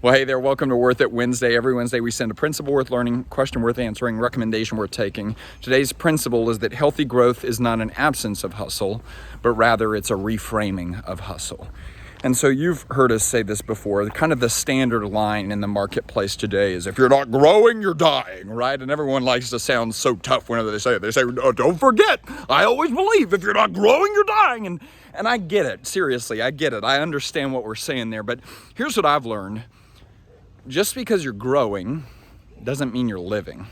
Well, hey there, welcome to Worth It Wednesday. Every Wednesday we send a principle worth learning, question worth answering, recommendation worth taking. Today's principle is that healthy growth is not an absence of hustle, but rather it's a reframing of hustle. And so you've heard us say this before, kind of the standard line in the marketplace today is if you're not growing, you're dying, right? And everyone likes to sound so tough whenever they say it. They say, oh, don't forget, I always believe if you're not growing, you're dying. And I get it, seriously, I get it. I understand what we're saying there, but here's what I've learned. Just because you're growing doesn't mean you're living.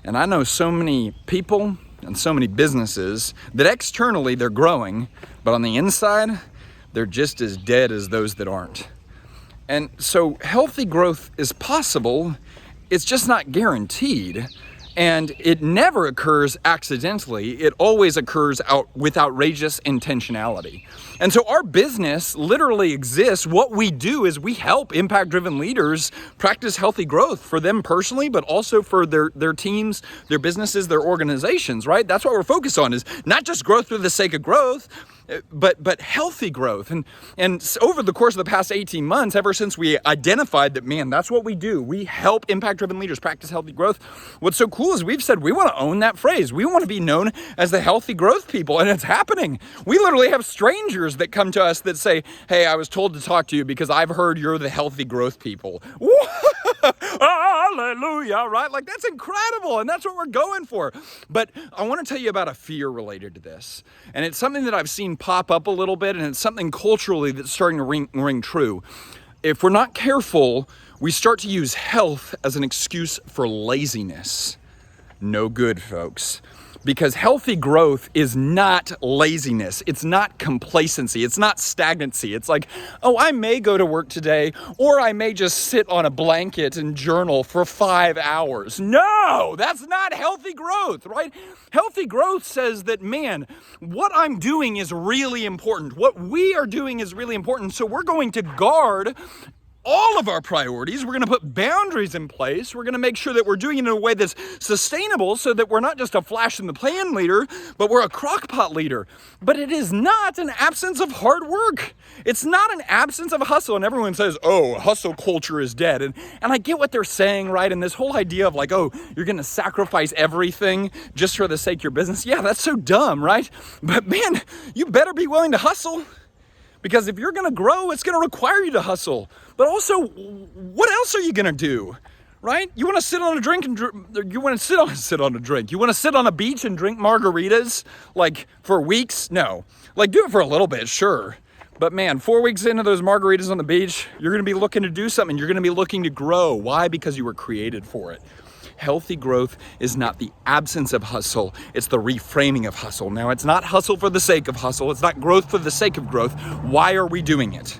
And I know so many people and so many businesses that externally they're growing, but on the inside, they're just as dead as those that aren't. And so healthy growth is possible, it's just not guaranteed. And it never occurs accidentally. It always occurs with outrageous intentionality. And so our business literally exists. What we do is we help impact-driven leaders practice healthy growth for them personally, but also for their teams, their businesses, their organizations, right? That's what we're focused on, is not just growth for the sake of growth, but healthy growth. And over the course of the past 18 months, ever since we identified that, man, that's what we do. We help impact-driven leaders practice healthy growth. What's so cool is we've said we want to own that phrase. We want to be known as the healthy growth people, and it's happening. We literally have strangers that come to us that say, hey, I was told to talk to you because I've heard you're the healthy growth people. Hallelujah, right? Like, that's incredible, and that's what we're going for. But I want to tell you about a fear related to this, and it's something that I've seen pop up a little bit, and it's something culturally that's starting to ring true. If we're not careful, we start to use health as an excuse for laziness. No good, folks. Because healthy growth is not laziness. It's not complacency. It's not stagnancy. It's like, oh, I may go to work today, or I may just sit on a blanket and journal for 5 hours. No, that's not healthy growth, right? Healthy growth says that, man, what I'm doing is really important. What we are doing is really important. So we're going to guard all of our priorities. We're going to put boundaries in place. We're going to make sure that we're doing it in a way that's sustainable so that we're not just a flash in the pan leader, but we're a crockpot leader. But it is not an absence of hard work. It's not an absence of hustle. And everyone says, oh, hustle culture is dead. And I get what they're saying, right? And this whole idea of like, oh, you're going to sacrifice everything just for the sake of your business. Yeah, that's so dumb, right? But man, you better be willing to hustle. Because if you're going to grow, it's going to require you to hustle. But also, what else are you going to do, right? You want to sit on a drink and you want to sit on a drink. You want to sit on a beach and drink margaritas like for weeks? No. Like, do it for a little bit, sure. But man, 4 weeks into those margaritas on the beach, you're going to be looking to do something. You're going to be looking to grow. Why? Because you were created for it. Healthy growth is not the absence of hustle, it's the reframing of hustle. Now, it's not hustle for the sake of hustle, it's not growth for the sake of growth. Why are we doing it?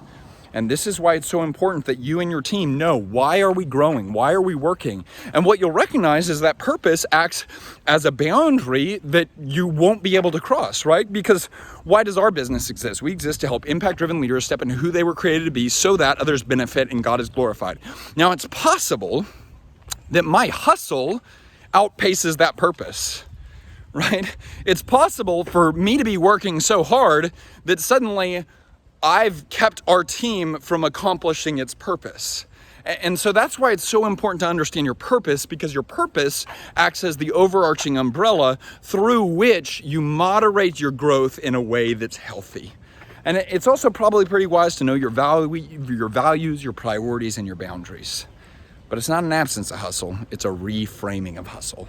And this is why it's so important that you and your team know, why are we growing? Why are we working? And what you'll recognize is that purpose acts as a boundary that you won't be able to cross, right? Because why does our business exist? We exist to help impact-driven leaders step into who they were created to be so that others benefit and God is glorified. Now, it's possible that my hustle outpaces that purpose, right? It's possible for me to be working so hard that suddenly I've kept our team from accomplishing its purpose. And so that's why it's so important to understand your purpose, because your purpose acts as the overarching umbrella through which you moderate your growth in a way that's healthy. And it's also probably pretty wise to know your values, your priorities, and your boundaries. But it's not an absence of hustle, it's a reframing of hustle.